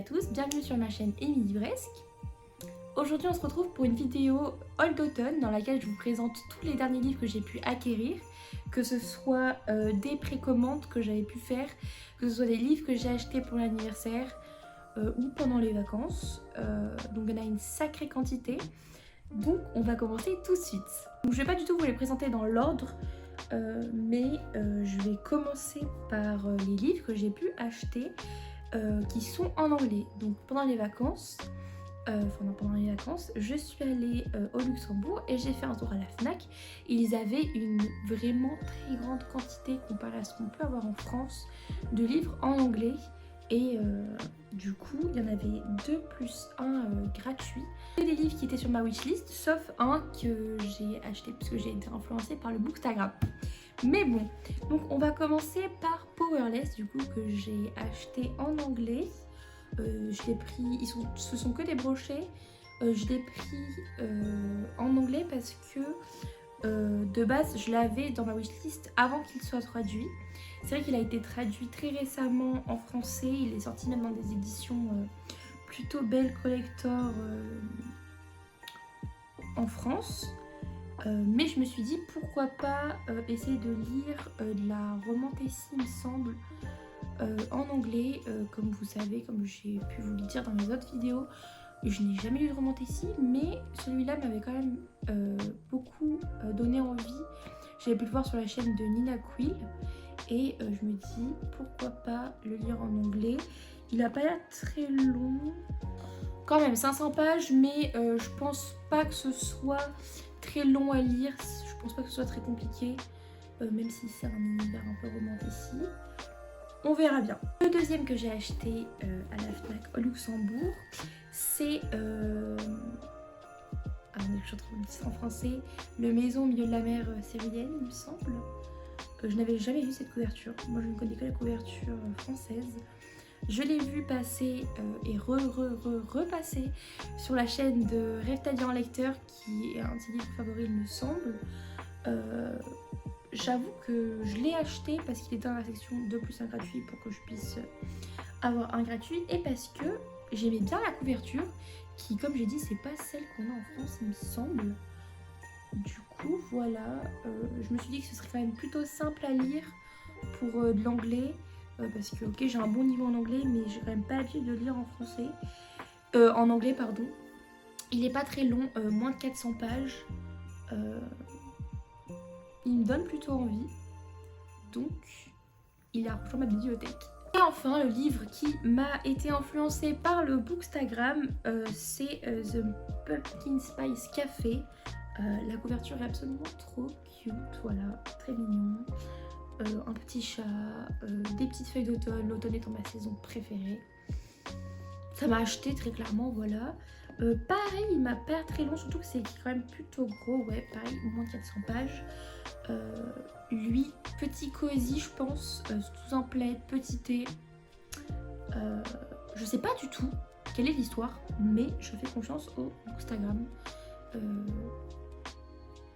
à tous, bienvenue sur ma chaîne Amy Livresque. Aujourd'hui on se retrouve pour une vidéo Old Autumn dans laquelle je vous présente tous les derniers livres que j'ai pu acquérir, que ce soit des précommandes que j'avais pu faire, que ce soit des livres que j'ai achetés pour l'anniversaire ou pendant les vacances. Donc il y en a une sacrée quantité, donc on va commencer tout de suite. Donc, je ne vais pas du tout vous les présenter dans l'ordre, mais je vais commencer par les livres que j'ai pu acheter qui sont en anglais. Donc pendant les vacances, je suis allée au Luxembourg et j'ai fait un tour à la FNAC. Ils avaient une vraiment très grande quantité comparée à ce qu'on peut avoir en France de livres en anglais. Et du coup, il y en avait 2 plus 1 gratuit. Il y a des livres qui étaient sur ma wishlist, sauf un que j'ai acheté parce que j'ai été influencée par le Bookstagram. Mais bon, donc on va commencer par Powerless, du coup, que j'ai acheté en anglais. Je l'ai pris, ce sont que des brochets. Je l'ai pris en anglais parce que de base je l'avais dans ma wishlist avant qu'il soit traduit. C'est vrai qu'il a été traduit très récemment en français, il est sorti même dans des éditions plutôt belles collector en France. Mais je me suis dit pourquoi pas essayer de lire de la romantessie, il me semble, en anglais. Comme vous savez, comme j'ai pu vous le dire dans mes autres vidéos, je n'ai jamais lu de romantessie, mais celui-là m'avait quand même beaucoup donné envie. J'avais pu le voir sur la chaîne de Nina Quill et je me dis pourquoi pas le lire en anglais. Il n'a pas l'air très long, quand même 500 pages, mais je pense pas que ce soit très long à lire. Je pense pas que ce soit très compliqué, même si c'est un univers un peu romantique. On verra bien. Le deuxième que j'ai acheté à la FNAC au Luxembourg, c'est je suis en train de dire en français, Le Maison au milieu de la mer syrienne, il me semble. Je n'avais jamais vu cette couverture. Moi, je ne connais que la couverture française. Je l'ai vu passer et repasser sur la chaîne de Rêve-t-elle en lecteur, qui est un de ses livres favoris, il me semble. J'avoue que je l'ai acheté parce qu'il était dans la section 2 plus 1 gratuit pour que je puisse avoir un gratuit et parce que j'aimais bien la couverture qui, comme j'ai dit, c'est pas celle qu'on a en France, il me semble. Du coup, voilà, je me suis dit que ce serait quand même plutôt simple à lire pour de l'anglais parce que, ok, j'ai un bon niveau en anglais, mais j'ai quand même pas l'habitude de lire en français. En anglais, pardon. Il est pas très long, moins de 400 pages. Il me donne plutôt envie, donc il a rejoint ma bibliothèque. Et enfin, le livre qui m'a été influencé par le Bookstagram, c'est The Pumpkin Spice Café. La couverture est absolument trop cute, voilà, très mignon. Un petit chat, des petites feuilles d'automne, l'automne étant ma saison préférée. Ça m'a acheté très clairement, voilà. Pareil, il m'a pas très long, surtout que c'est quand même plutôt gros, ouais, pareil, moins de 400 pages. Lui, petit cosy, je pense, sous un plaid, petit thé. Je sais pas du tout quelle est l'histoire, mais je fais confiance au Instagram.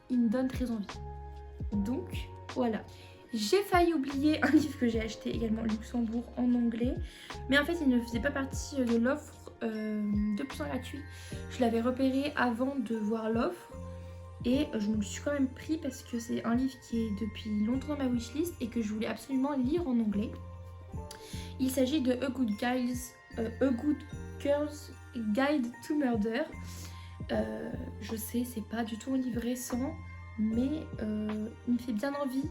Il me donne très envie. Donc, voilà. J'ai failli oublier un livre que j'ai acheté également au Luxembourg en anglais, mais en fait il ne faisait pas partie de l'offre 2% gratuit. Je l'avais repéré avant de voir l'offre et je me le suis quand même pris parce que c'est un livre qui est depuis longtemps dans ma wishlist et que je voulais absolument lire en anglais. Il s'agit de A Good Girl's Guide to Murder. Je sais, c'est pas du tout un livre récent, mais il me fait bien envie.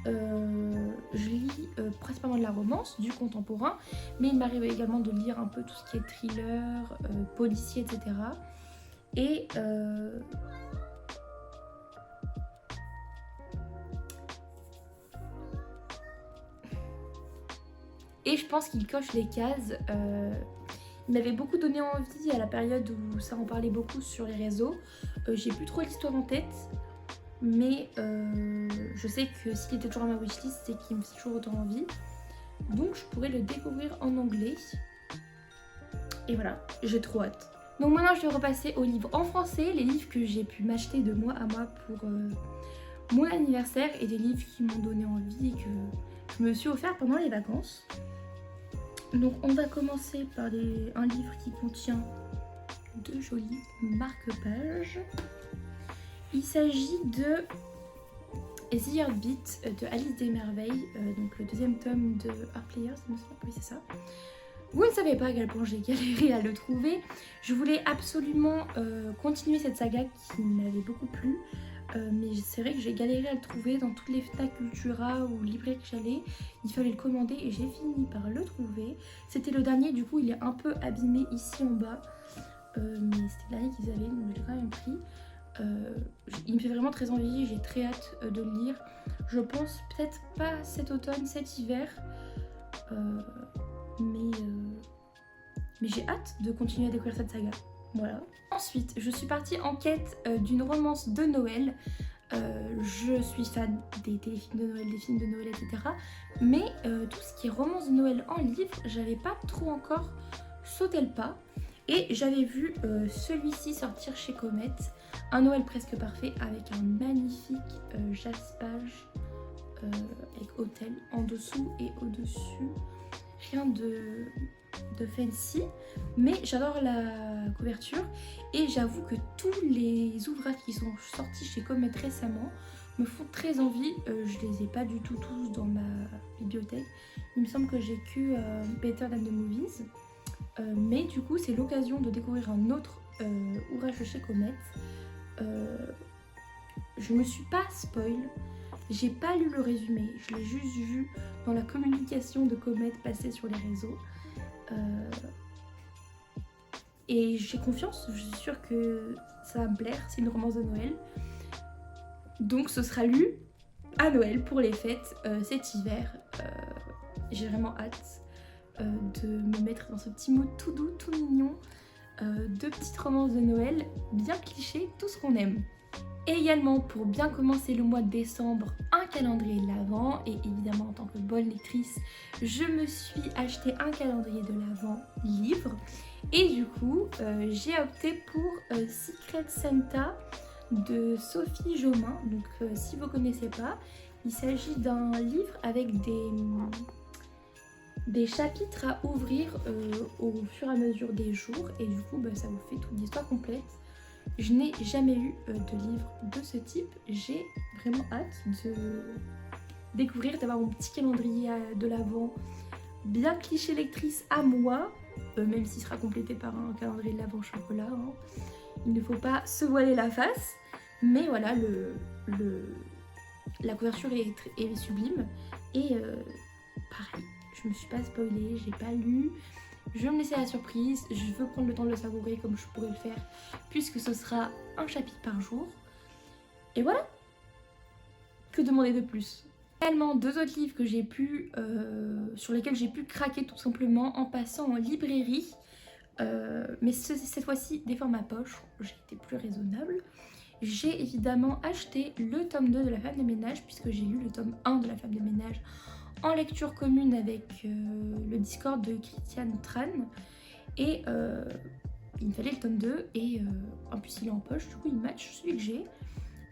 Je lis principalement de la romance, du contemporain, mais il m'arrive également de lire un peu tout ce qui est thriller, policier, etc. Et je pense qu'il coche les cases. Il m'avait beaucoup donné envie à la période où ça en parlait beaucoup sur les réseaux. J'ai plus trop l'histoire en tête, mais je sais que s'il était toujours à ma wishlist, c'est qu'il me fait toujours autant envie. Donc je pourrais le découvrir en anglais. Et voilà, j'ai trop hâte. Donc maintenant je vais repasser aux livres en français, les livres que j'ai pu m'acheter de mois à mois pour mon anniversaire et des livres qui m'ont donné envie et que je me suis offert pendant les vacances. Donc on va commencer par un livre qui contient de jolis marque-pages. Il s'agit de The Heartbeat de Alice des Merveilles, donc le deuxième tome de Heartplayers, il me semble, oui c'est ça. Vous ne savez pas à quel point j'ai galéré à le trouver. Je voulais absolument continuer cette saga qui m'avait beaucoup plu. Mais c'est vrai que j'ai galéré à le trouver dans toutes les Fnac, Cultura ou librairies que j'allais. Il fallait le commander et j'ai fini par le trouver. C'était le dernier, du coup il est un peu abîmé ici en bas. Mais c'était le dernier qu'ils avaient, donc je l'ai quand même pris. Il me fait vraiment très envie, j'ai très hâte de le lire. Je pense peut-être pas cet automne, cet hiver. Mais j'ai hâte de continuer à découvrir cette saga. Voilà. Ensuite, je suis partie en quête d'une romance de Noël. Je suis fan des téléfilms de Noël, des films de Noël, etc. Mais tout ce qui est romance de Noël en livre, j'avais pas trop encore sauté le pas. Et j'avais vu celui-ci sortir chez Comet, Un Noël presque parfait, avec un magnifique jaspage avec hôtel en dessous et au-dessus. Rien de fancy, mais j'adore la couverture et j'avoue que tous les ouvrages qui sont sortis chez Comet récemment me font très envie. Je les ai pas du tout tous dans ma bibliothèque. Il me semble que j'ai que Better Than the Movies, mais du coup c'est l'occasion de découvrir un autre ouvrage de chez Comet. Je me suis pas spoil. J'ai pas lu le résumé, je l'ai juste vu dans la communication de Comet passer sur les réseaux. Et j'ai confiance, je suis sûre que ça va me plaire, c'est une romance de Noël. Donc ce sera lu à Noël pour les fêtes cet hiver. J'ai vraiment hâte de me mettre dans ce petit mood tout doux, tout mignon, de petites romances de Noël, bien clichés, tout ce qu'on aime. Et également, pour bien commencer le mois de décembre, un calendrier de l'Avent. Et évidemment, en tant que bonne lectrice, je me suis acheté un calendrier de l'Avent livre. Et du coup, j'ai opté pour Secret Santa de Sophie Jomain. Donc, si vous ne connaissez pas, il s'agit d'un livre avec des chapitres à ouvrir au fur et à mesure des jours. Et du coup, ça vous fait toute l'histoire complète. Je n'ai jamais eu de livre de ce type. J'ai vraiment hâte de découvrir, d'avoir mon petit calendrier de l'Avent bien cliché lectrice à moi, même s'il sera complété par un calendrier de l'Avent chocolat. Hein. Il ne faut pas se voiler la face, mais voilà, la couverture est sublime. Et pareil, je me suis pas spoilée, j'ai pas lu. Je vais me laisser la surprise, je veux prendre le temps de le savourer comme je pourrais le faire, puisque ce sera un chapitre par jour. Et voilà, que demander de plus? Également deux autres livres que j'ai pu, sur lesquels j'ai pu craquer tout simplement en passant en librairie, mais cette fois-ci des formats poche, j'ai été plus raisonnable. J'ai évidemment acheté le tome 2 de La Femme de ménage, puisque j'ai lu le tome 1 de La Femme de ménage en lecture commune avec le Discord de Christiane Tran. Et il me fallait le tome 2 et en plus il est en poche, du coup il match celui que j'ai.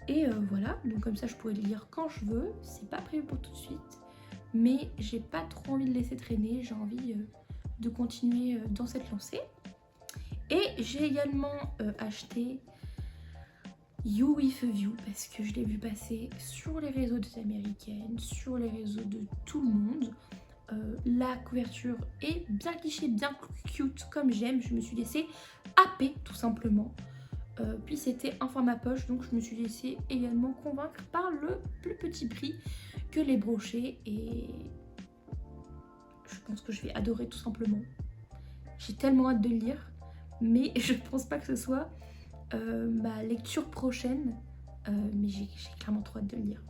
Et voilà, donc comme ça je pourrais le lire quand je veux. C'est pas prévu pour tout de suite, mais j'ai pas trop envie de laisser traîner, j'ai envie de continuer dans cette lancée. Et j'ai également acheté You With a View parce que je l'ai vu passer sur les réseaux des américaines, sur les réseaux de tout le monde. La couverture est bien cliché, bien cute comme j'aime. Je me suis laissée happer tout simplement. Puis c'était un format poche, donc je me suis laissée également convaincre par le plus petit prix que les brochets. Et je pense que je vais adorer tout simplement. J'ai tellement hâte de le lire, mais je pense pas que ce soit ma lecture prochaine, mais j'ai clairement trop hâte de le lire.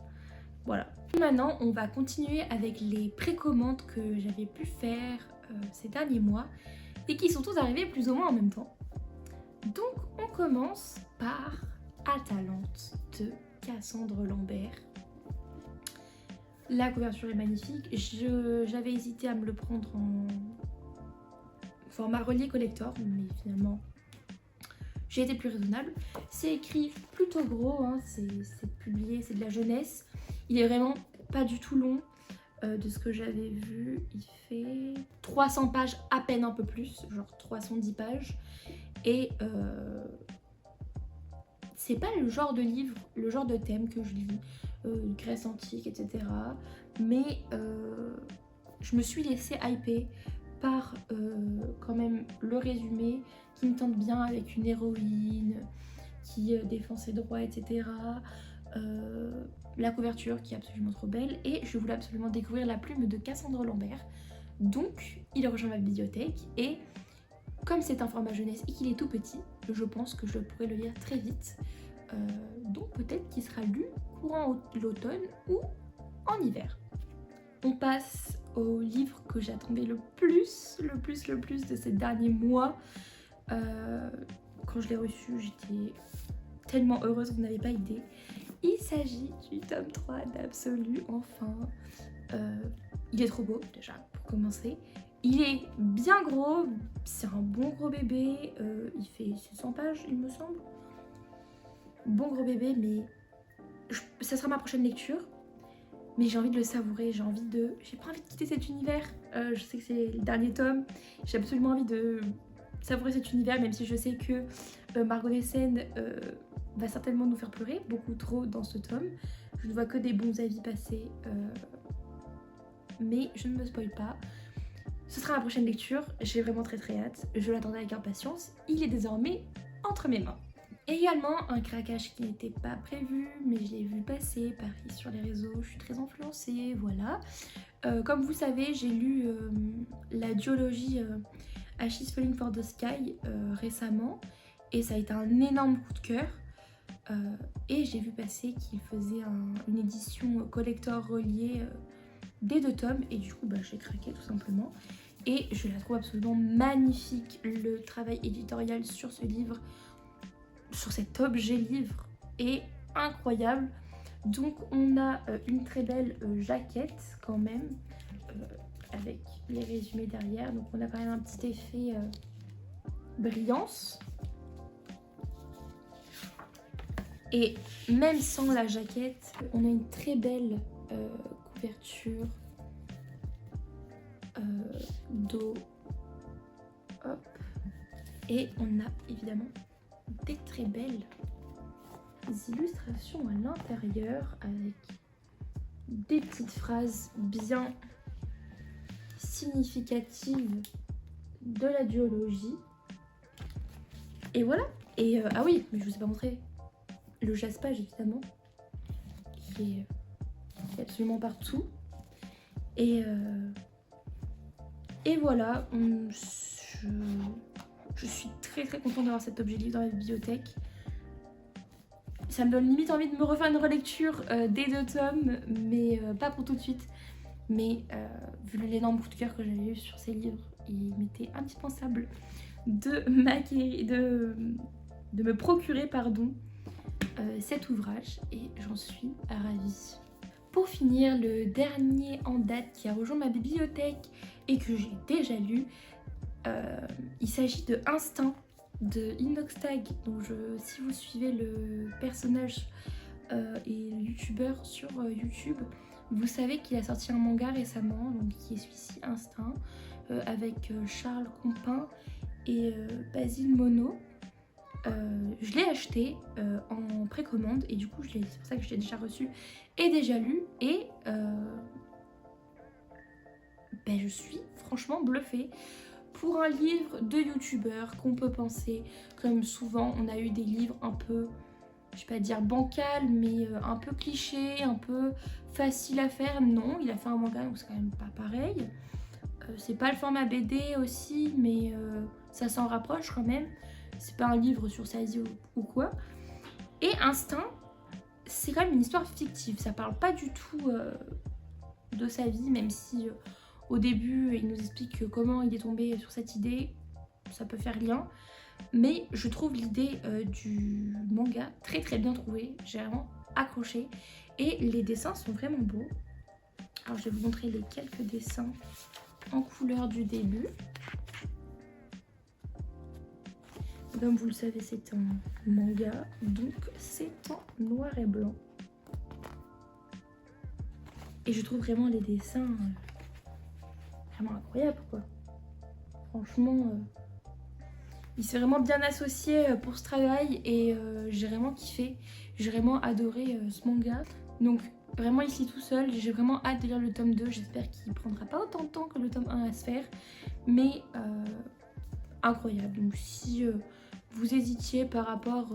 Voilà. Maintenant, on va continuer avec les précommandes que j'avais pu faire ces derniers mois et qui sont tous arrivés plus ou moins en même temps. Donc, on commence par Atalante de Cassandre Lambert. La couverture est magnifique. J'avais hésité à me le prendre en format relié collector, mais finalement j'ai été plus raisonnable. C'est écrit plutôt gros, hein, c'est publié, c'est de la jeunesse. Il est vraiment pas du tout long. De ce que j'avais vu, il fait 300 pages, à peine un peu plus, genre 310 pages. Et c'est pas le genre de livre, le genre de thème que je lis, Grèce antique, etc. Mais je me suis laissée hyper par quand même le résumé qui me tente bien, avec une héroïne qui défend ses droits, etc. La couverture qui est absolument trop belle, et je voulais absolument découvrir La plume de Cassandre Lambert. Donc il rejoint ma bibliothèque, et comme c'est un format jeunesse et qu'il est tout petit, je pense que je pourrais le lire très vite. Donc peut-être qu'il sera lu courant l'automne ou en hiver. On passe au livre que j'attendais le plus de ces derniers mois. Quand je l'ai reçu, j'étais tellement heureuse, vous n'avez pas idée. Il s'agit du tome 3 d'Absolu, enfin. Il est trop beau, déjà, pour commencer. Il est bien gros, c'est un bon gros bébé, il fait 600 pages, il me semble. Bon gros bébé, mais ça sera ma prochaine lecture. Mais j'ai envie de le savourer, j'ai pas envie de quitter cet univers. Je sais que c'est le dernier tome, j'ai absolument envie de savourer cet univers, même si je sais que Margot Dessen va certainement nous faire pleurer, beaucoup trop dans ce tome. Je ne vois que des bons avis passer, mais je ne me spoil pas. Ce sera ma prochaine lecture, j'ai vraiment très hâte, je l'attendais avec impatience, il est désormais entre mes mains. Également un craquage qui n'était pas prévu, mais je l'ai vu passer, pareil sur les réseaux, je suis très influencée, voilà. Comme vous savez, j'ai lu la duologie She's Falling for the Sky récemment, et ça a été un énorme coup de cœur. Et j'ai vu passer qu'il faisait une édition collector reliée des 2 tomes, et du coup j'ai craqué tout simplement. Et je la trouve absolument magnifique, le travail éditorial sur ce livre, sur cet objet livre, est incroyable. Donc on a une très belle jaquette quand même, avec les résumés derrière, donc on a quand même un petit effet brillance. Et même sans la jaquette, on a une très belle couverture dos. Hop. Et on a évidemment des très belles illustrations à l'intérieur, avec des petites phrases bien significatives de la duologie. Et voilà. Et ah oui, mais je vous ai pas montré le jaspage évidemment, qui est absolument partout. Et voilà, je suis très contente d'avoir cet objet livre dans la bibliothèque. Ça me donne limite envie de me refaire une relecture des 2 tomes, mais pas pour tout de suite. Mais vu l'énorme coup de cœur que j'avais eu sur ces livres, il m'était indispensable de me procurer cet ouvrage, et j'en suis ravie. Pour finir, le dernier en date qui a rejoint ma bibliothèque et que j'ai déjà lu, il s'agit de Instinct de Inoxtag. Donc si vous suivez le personnage et le youtubeur sur YouTube, vous savez qu'il a sorti un manga récemment, donc qui est celui-ci, Instinct, avec Charles Compin et Basile Mono. Je l'ai acheté en précommande, et du coup c'est pour ça que je l'ai déjà reçu et déjà lu, et je suis franchement bluffée. Pour un livre de youtubeur qu'on peut penser, comme souvent on a eu des livres un peu, je vais pas dire bancal, mais un peu cliché, un peu facile à faire, non, il a fait un manga donc c'est quand même pas pareil. C'est pas le format BD aussi, mais ça s'en rapproche quand même. C'est pas un livre sur sa vie ou quoi. Et Instinct, c'est quand même une histoire fictive, ça parle pas du tout de sa vie, même si au début il nous explique comment il est tombé sur cette idée, ça peut faire lien. Mais je trouve l'idée du manga très bien trouvée, j'ai vraiment accroché, et les dessins sont vraiment beaux. Alors je vais vous montrer les quelques dessins en couleur du début. Comme vous le savez, c'est un manga, donc c'est en noir et blanc. Et je trouve vraiment les dessins vraiment incroyables quoi. Franchement, il s'est vraiment bien associé pour ce travail et j'ai vraiment kiffé. J'ai vraiment adoré ce manga. Donc vraiment ici tout seul, j'ai vraiment hâte de lire le tome 2. J'espère qu'il prendra pas autant de temps que le tome 1 à se faire. Mais incroyable. Donc si vous hésitiez par rapport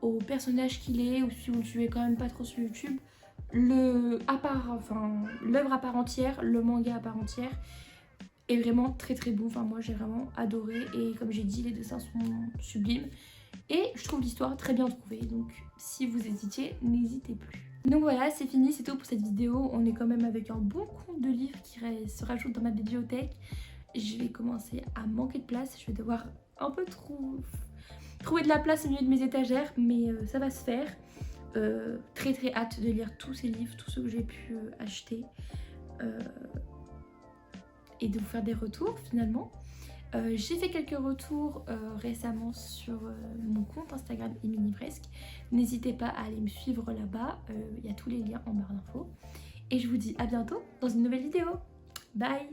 au personnage qu'il est ou si vous le suivez quand même pas trop sur YouTube, l'œuvre à part entière, le manga à part entière est vraiment très très beau. Enfin moi j'ai vraiment adoré et comme j'ai dit les dessins sont sublimes et je trouve l'histoire très bien trouvée. Donc si vous hésitiez, n'hésitez plus. Donc voilà, c'est fini, c'est tout pour cette vidéo. On est quand même avec un bon compte de livres qui se rajoute dans ma bibliothèque. Je vais commencer à manquer de place. Je vais devoir un peu trouver de la place au milieu de mes étagères, mais ça va se faire. Très très hâte de lire tous ces livres, tous ceux que j'ai pu acheter et de vous faire des retours finalement. J'ai fait quelques retours récemment sur mon compte Instagram Emilivresque. N'hésitez pas à aller me suivre là-bas, il y a tous les liens en barre d'infos. Et je vous dis à bientôt dans une nouvelle vidéo. Bye!